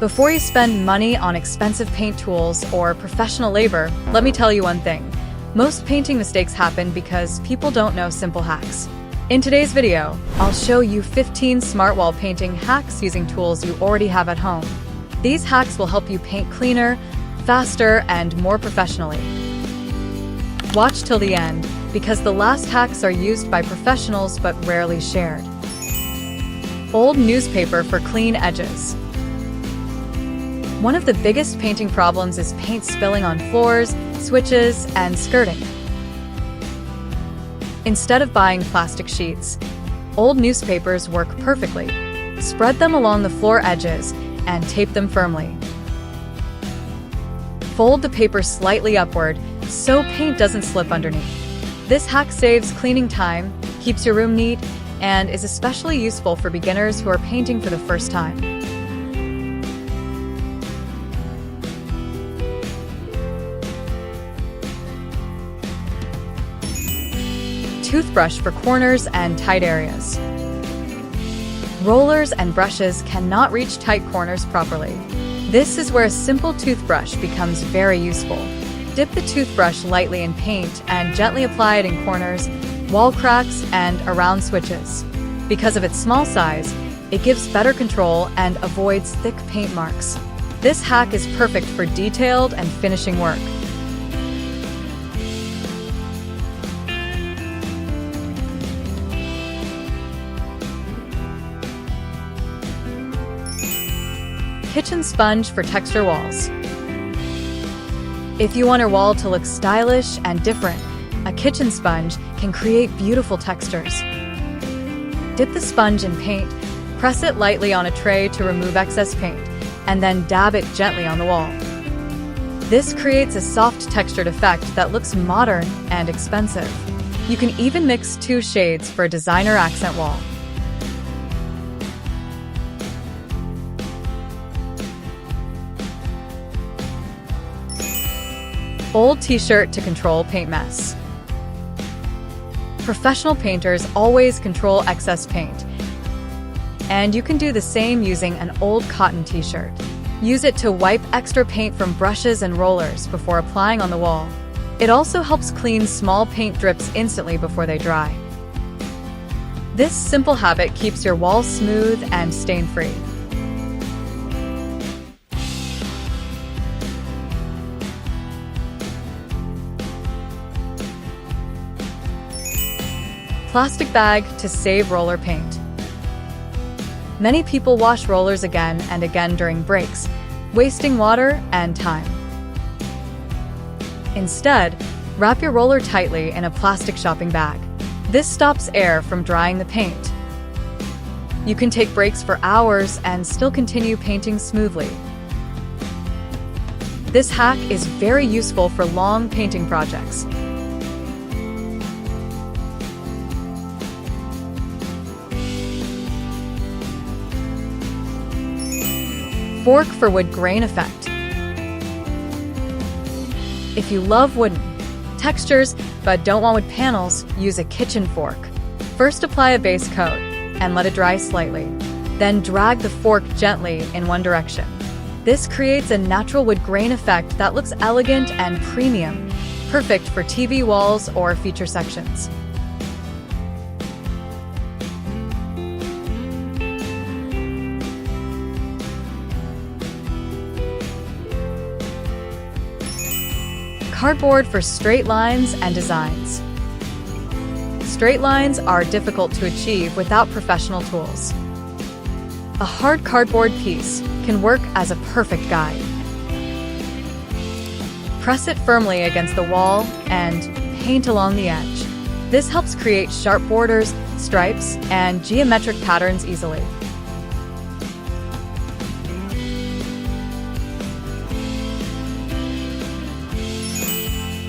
Before you spend money on expensive paint tools or professional labor, let me tell you one thing. Most painting mistakes happen because people don't know simple hacks. In today's video, I'll show you 15 smart wall painting hacks using tools you already have at home. These hacks will help you paint cleaner, faster, and more professionally. Watch till the end, because the last hacks are used by professionals but rarely shared. Old newspaper for clean edges. One of the biggest painting problems is paint spilling on floors, switches, and skirting. Instead of buying plastic sheets, old newspapers work perfectly. Spread them along the floor edges and tape them firmly. Fold the paper slightly upward so paint doesn't slip underneath. This hack saves cleaning time, keeps your room neat, and is especially useful for beginners who are painting for the first time. Toothbrush for corners and tight areas. Rollers and brushes cannot reach tight corners properly. This is where a simple toothbrush becomes very useful. Dip the toothbrush lightly in paint and gently apply it in corners, wall cracks, and around switches. Because of its small size, it gives better control and avoids thick paint marks. This hack is perfect for detailed and finishing work. Kitchen sponge for texture walls. If you want your wall to look stylish and different, a kitchen sponge can create beautiful textures. Dip the sponge in paint, press it lightly on a tray to remove excess paint, and then dab it gently on the wall. This creates a soft textured effect that looks modern and expensive. You can even mix two shades for a designer accent wall. Old t-shirt to control paint mess. Professional painters always control excess paint, and you can do the same using an old cotton t-shirt. Use it to wipe extra paint from brushes and rollers before applying on the wall. It also helps clean small paint drips instantly before they dry. This simple habit keeps your wall smooth and stain-free. Plastic bag to save roller paint. Many people wash rollers again and again during breaks, wasting water and time. Instead, wrap your roller tightly in a plastic shopping bag. This stops air from drying the paint. You can take breaks for hours and still continue painting smoothly. This hack is very useful for long painting projects. Fork for wood grain effect. If you love wooden textures but don't want wood panels, use a kitchen fork. First apply a base coat and let it dry slightly. Then drag the fork gently in one direction. This creates a natural wood grain effect that looks elegant and premium, perfect for TV walls or feature sections. Cardboard for straight lines and designs. Straight lines are difficult to achieve without professional tools. A hard cardboard piece can work as a perfect guide. Press it firmly against the wall and paint along the edge. This helps create sharp borders, stripes, and geometric patterns easily.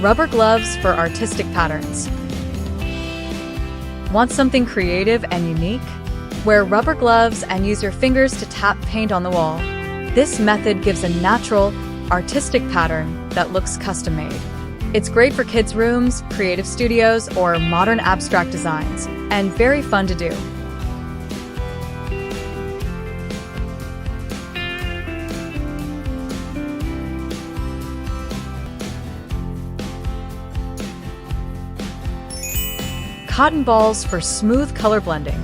Rubber gloves for artistic patterns. Want something creative and unique? Wear rubber gloves and use your fingers to tap paint on the wall. This method gives a natural, artistic pattern that looks custom-made. It's great for kids' rooms, creative studios, or modern abstract designs, and very fun to do. Cotton balls for smooth color blending.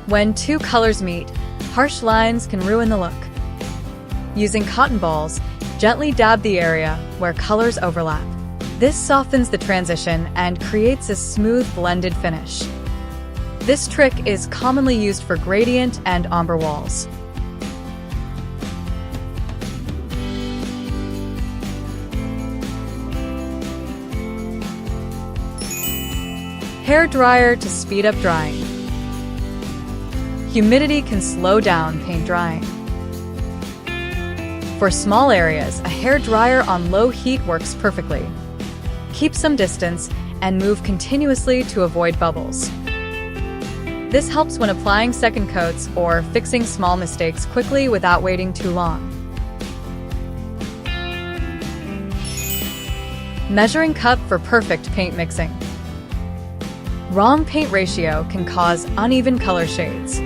When two colors meet, harsh lines can ruin the look. Using cotton balls, gently dab the area where colors overlap. This softens the transition and creates a smooth blended finish. This trick is commonly used for gradient and ombre walls. Hair dryer to speed up drying. Humidity can slow down paint drying. For small areas, a hair dryer on low heat works perfectly. Keep some distance and move continuously to avoid bubbles. This helps when applying second coats or fixing small mistakes quickly without waiting too long. Measuring cup for perfect paint mixing. Wrong paint ratio can cause uneven color shades.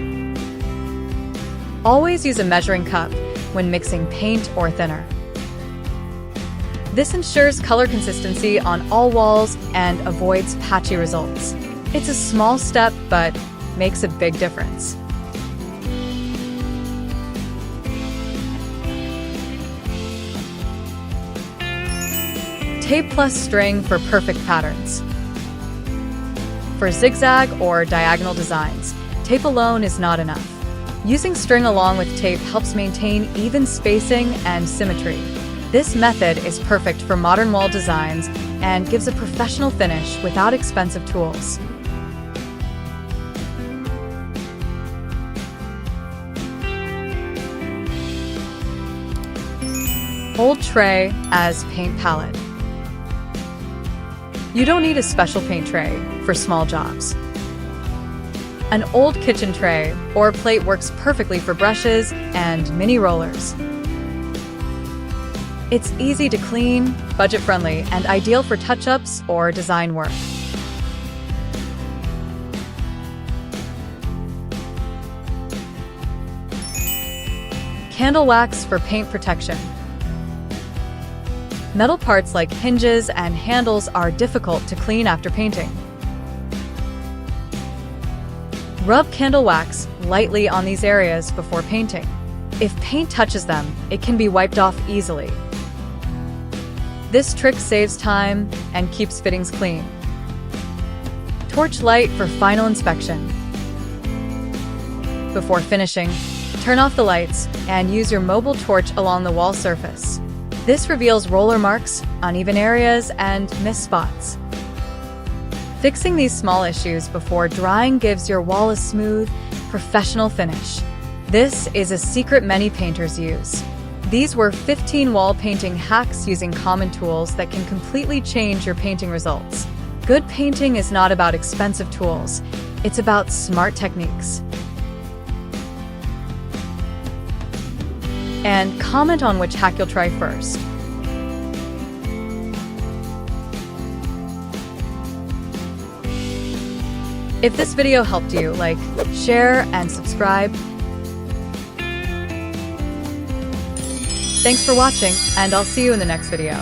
Always use a measuring cup when mixing paint or thinner. This ensures color consistency on all walls and avoids patchy results. It's a small step, but makes a big difference. Tape plus string for perfect patterns. For zigzag or diagonal designs, tape alone is not enough. Using string along with tape helps maintain even spacing and symmetry. This method is perfect for modern wall designs and gives a professional finish without expensive tools. Old tray as paint palette. You don't need a special paint tray for small jobs. An old kitchen tray or plate works perfectly for brushes and mini rollers. It's easy to clean, budget-friendly, and ideal for touch-ups or design work. Candle wax for paint protection. Metal parts like hinges and handles are difficult to clean after painting. Rub candle wax lightly on these areas before painting. If paint touches them, it can be wiped off easily. This trick saves time and keeps fittings clean. Torch light for final inspection. Before finishing, turn off the lights and use your mobile torch along the wall surface. This reveals roller marks, uneven areas, and missed spots. Fixing these small issues before drying gives your wall a smooth, professional finish. This is a secret many painters use. These were 15 wall painting hacks using common tools that can completely change your painting results. Good painting is not about expensive tools, it's about smart techniques. And comment on which hack you'll try first. If this video helped you, like, share, and subscribe. Thanks for watching, and I'll see you in the next video.